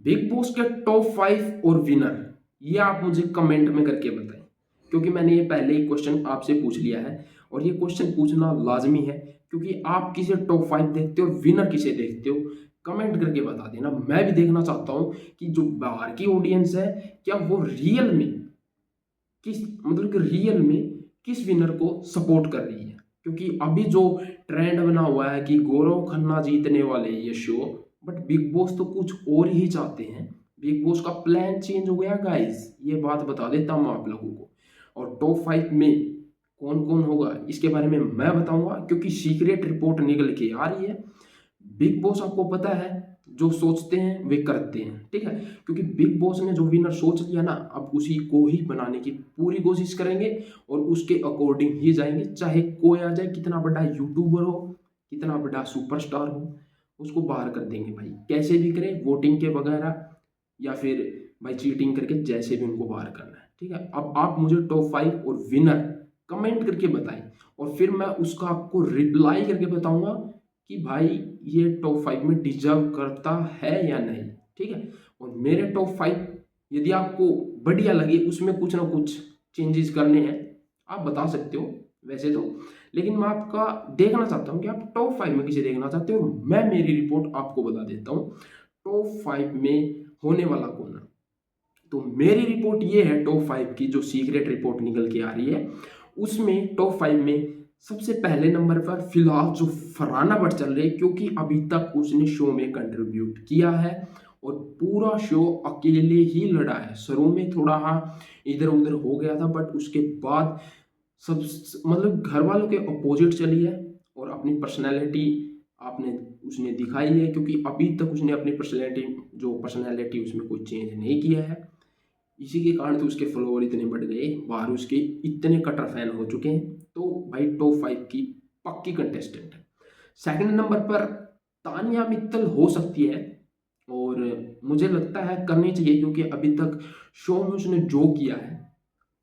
Big boss के top 5 और winner, ये आप मुझे कमेंट में करके बताएं, क्योंकि मैंने ये पहले ही क्वेश्चन आपसे पूछ लिया है और ये क्वेश्चन पूछना लाजमी है, क्योंकि आप किसे टॉप 5 देखते हो और विनर किसे देखते हो, कमेंट करके बता देना। मैं भी देखना चाहता हूँ कि जो बाहर की ऑडियंस है, क्या वो रियल में किस मतलब कि रियल में किस विनर को सपोर्ट कर रही है। क्योंकि अभी जो ट्रेंड बना हुआ है कि गौरव खन्ना जीतने वाले ये शो, बट बिग बॉस तो कुछ और ही चाहते हैं। बिग बॉस का प्लान चेंज हो गया गाइस, ये बात बता देता हूँ आप लोगों को। और टॉप 5 में कौन कौन होगा इसके बारे में मैं बताऊंगा, क्योंकि सीक्रेट रिपोर्ट निकल के आ रही है। बिग बॉस आपको पता है, जो सोचते हैं वे करते हैं, ठीक है। क्योंकि बिग बॉस ने जो विनर सोच लिया ना, अब उसी को ही बनाने की पूरी कोशिश करेंगे और उसके अकॉर्डिंग ही जाएंगे। चाहे कोई आ जाए, कितना बड़ा यूट्यूबर हो, कितना बड़ा सुपरस्टार हो, उसको बाहर कर देंगे भाई, कैसे भी करें, वोटिंग के वगैरह या फिर भाई चीटिंग करके, जैसे भी उनको बाहर करना है, ठीक है। अब आप मुझे टॉप 5 और विनर कमेंट करके बताएं, और फिर मैं उसका आपको रिप्लाई करके बताऊंगा कि भाई ये टॉप 5 में डिजर्व करता है या नहीं, ठीक है। और मेरे टॉप 5 यदि आपको बढ़िया लगे, उसमें कुछ ना कुछ चेंजेस करने हैं, आप बता सकते हो वैसे तो। लेकिन मैं आपका देखना चाहता हूँ कि आप टॉप 5 में किसे देखना चाहते हो, मैं मेरी रिपोर्ट आपको बता देता हूँ टॉप 5 में होने वाला कौन है। तो मेरी रिपोर्ट ये है टॉप 5 की, जो सीक्रेट रिपोर्ट निकल के आ रही है, उसमें टॉप 5 में सबसे पहले नंबर पर फिलहाल जो फरहाना बट चल रही है, क्योंकि अभी तक उसने शो में कंट्रीब्यूट किया है और पूरा शो अकेले ही लड़ा है। शुरू में थोड़ा इधर उधर हो गया था, बट उसके बाद सब मतलब घर वालों के अपोजिट चली है और अपनी पर्सनैलिटी आपने उसने दिखाई है। क्योंकि अभी तक उसने अपनी पर्सनैलिटी उसमें कोई चेंज नहीं किया है। इसी के कारण तो उसके फॉलोअर इतने बढ़ गए, बाहर उसके इतने कटर फैन हो चुके हैं। तो भाई टॉप 5 की पक्की कंटेस्टेंट है। सेकंड नंबर पर तानिया मित्तल हो सकती है, और मुझे लगता है करनी चाहिए, क्योंकि अभी तक शो में उसने जो किया है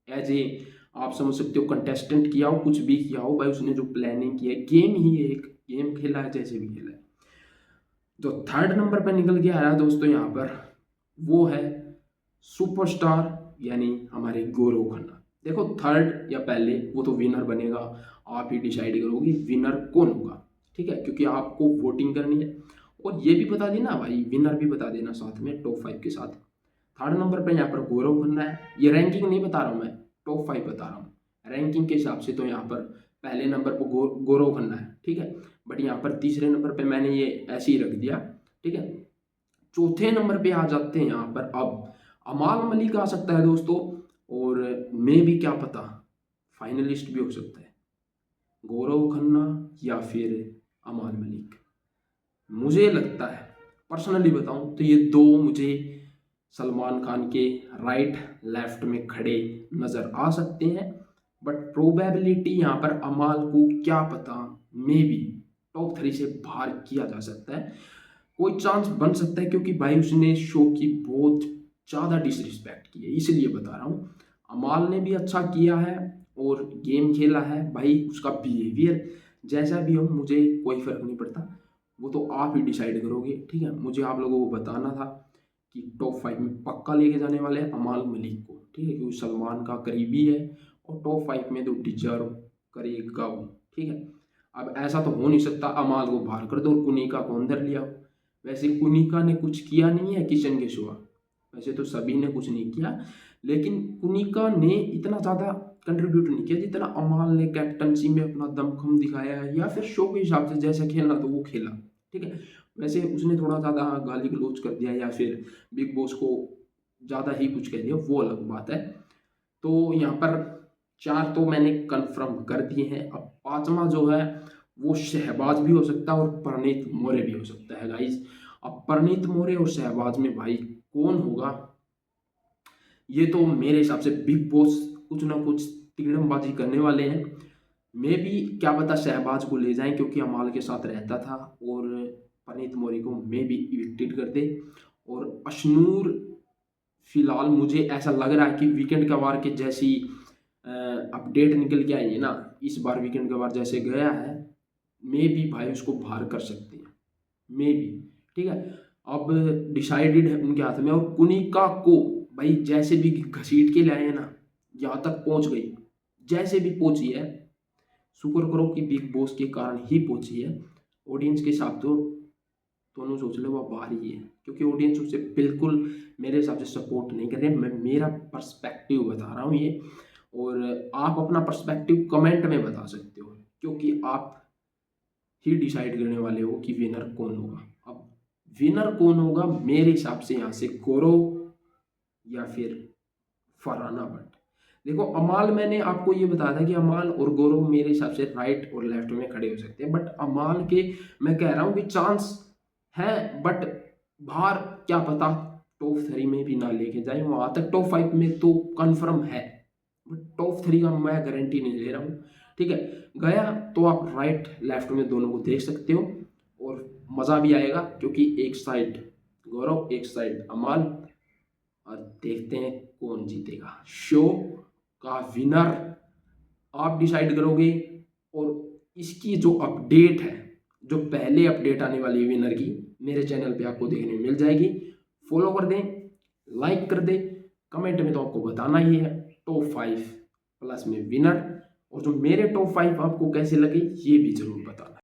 एज ए, आप समझ सकते हो, कंटेस्टेंट किया हो, कुछ भी किया हो भाई, उसने जो प्लानिंग की है, गेम ही एक गेम खेला है, जैसे भी खेला है। जो थर्ड नंबर पर निकल के आ रहा है दोस्तों यहाँ पर, वो है सुपरस्टार, यानी हमारे गौरव खन्ना। देखो थर्ड या पहले वो तो विनर बनेगा, आप ही डिसाइड करोगे विनर कौन होगा, ठीक है। क्योंकि आपको वोटिंग करनी है। और ये भी बता देना भाई, विनर भी बता देना साथ में, टॉप 5 के साथ। थर्ड नंबर पे यहाँ पर गौरव खन्ना है। ये रैंकिंग नहीं बता रहा हूँ मैं, टॉप 5 बता रहा हूँ। रैंकिंग के हिसाब से तो यहाँ पर पहले नंबर पर गौरव खन्ना है, ठीक है। बट यहाँ पर तीसरे नंबर पे मैंने ये ऐसे ही रख दिया, ठीक है। चौथे नंबर पे आ जाते हैं यहाँ पर अब अमाल मलिक आ सकता है दोस्तों, और मैं भी क्या पता फाइनलिस्ट भी हो सकता है, गौरव खन्ना या फिर अमाल मलिक। मुझे लगता है, पर्सनली बताऊं तो, ये दो मुझे सलमान खान के राइट लेफ्ट में खड़े नज़र आ सकते हैं। बट प्रोबेबिलिटी यहाँ पर अमाल को क्या पता मे बी टॉप 3 से बाहर किया जा सकता है, कोई चांस बन सकता है। क्योंकि भाई उसने शो की बहुत ज़्यादा डिसरिस्पेक्ट की है, इसलिए बता रहा हूँ। अमाल ने भी अच्छा किया है और गेम खेला है भाई, उसका बिहेवियर जैसा भी हो मुझे कोई फर्क नहीं पड़ता, वो तो आप ही डिसाइड करोगे, ठीक है। मुझे आप लोगों को बताना था कि टॉप 5 में पक्का लेके जाने वाले हैं अमाल मलिक को, ठीक है, क्योंकि सलमान का करीबी है और टॉप 5 में तो डिजर्व करेगा वो, ठीक है। अब ऐसा तो हो नहीं सकता अमाल को बाहर कर दो और कुनिका को अंदर लिया। वैसे कुनिका ने कुछ किया नहीं है किचन के सिवा, वैसे तो सभी ने कुछ नहीं किया, लेकिन कुनिका ने इतना ज़्यादा कंट्रीब्यूट नहीं किया जितना अमाल ने कैप्टनसी में अपना दमखम दिखाया है, या फिर शो के हिसाब से जैसा खेलना तो वो खेला, ठीक है। वैसे उसने थोड़ा ज़्यादा गाली गलौज कर दिया या फिर बिग बॉस को ज़्यादा ही कुछ कह दिया, वो अलग बात है। तो यहाँ पर 4 तो मैंने कंफर्म कर दिए हैं। अब पांचवा जो है वो शहबाज भी हो सकता है और परनीत मोरे भी हो सकता है गाइस। अब परनीत मोरे और शहबाज में भाई कौन होगा, ये तो मेरे हिसाब से बिग बॉस कुछ ना कुछ तिकड़मबाजी करने वाले हैं। मैं भी क्या पता शहबाज को ले जाएं, क्योंकि अमाल के साथ रहता था, और परनीत मोरे को मैं भी इविक्टेड कर दे। और अशनूर, फिलहाल मुझे ऐसा लग रहा है कि वीकेंड का वार के जैसी अपडेट निकल के आई है ना, इस बार वीकेंड का वार जैसे गया है, मे भी भाई उसको बाहर कर सकते हैं, मे भी, ठीक है। अब डिसाइडेड है उनके हाथ में, और कुनिका को भाई जैसे भी घसीट के लाए हैं ना, यहाँ तक पहुंच गई, जैसे भी पहुंची है, शुक्र करो कि बिग बॉस के कारण ही पहुंची है। ऑडियंस के साथ तो दोनों सोच लो वो बाहर ही है, क्योंकि ऑडियंस उसे बिल्कुल मेरे हिसाब से सपोर्ट नहीं कर रहे। मैं मेरा पर्सपेक्टिव बता रहा हूँ ये, और आप अपना पर्सपेक्टिव कमेंट में बता सकते हो, क्योंकि आप ही डिसाइड करने वाले हो कि विनर कौन होगा। अब विनर कौन होगा मेरे हिसाब से यहाँ से गौरव या फिर फरहाना भट्ट। देखो अमाल, मैंने आपको ये बताया था कि अमाल और गौरव मेरे हिसाब से राइट और लेफ्ट में खड़े हो सकते हैं, बट अमाल के मैं कह रहा हूँ कि चांस है, बट बाहर क्या पता टॉप 3 में भी ना लेके जाए, वहां तक टॉप 5 में तो कंफर्म है, बट टॉप 3 का मैं गारंटी नहीं ले रहा हूँ। ठीक है, गया तो आप राइट लेफ्ट में दोनों को देख सकते हो, और मज़ा भी आएगा, क्योंकि एक साइड गौरव एक साइड अमाल, और देखते हैं कौन जीतेगा। शो का विनर आप डिसाइड करोगे, और इसकी जो अपडेट है, जो पहले अपडेट आने वाली है विनर की, मेरे चैनल पे आपको देखने में मिल जाएगी। फॉलो कर दें, लाइक कर दें, कमेंट में तो आपको बताना ही है टॉप 5 प्लस में विनर, और जो मेरे टॉप 5 आपको कैसे लगे ये भी जरूर बताना।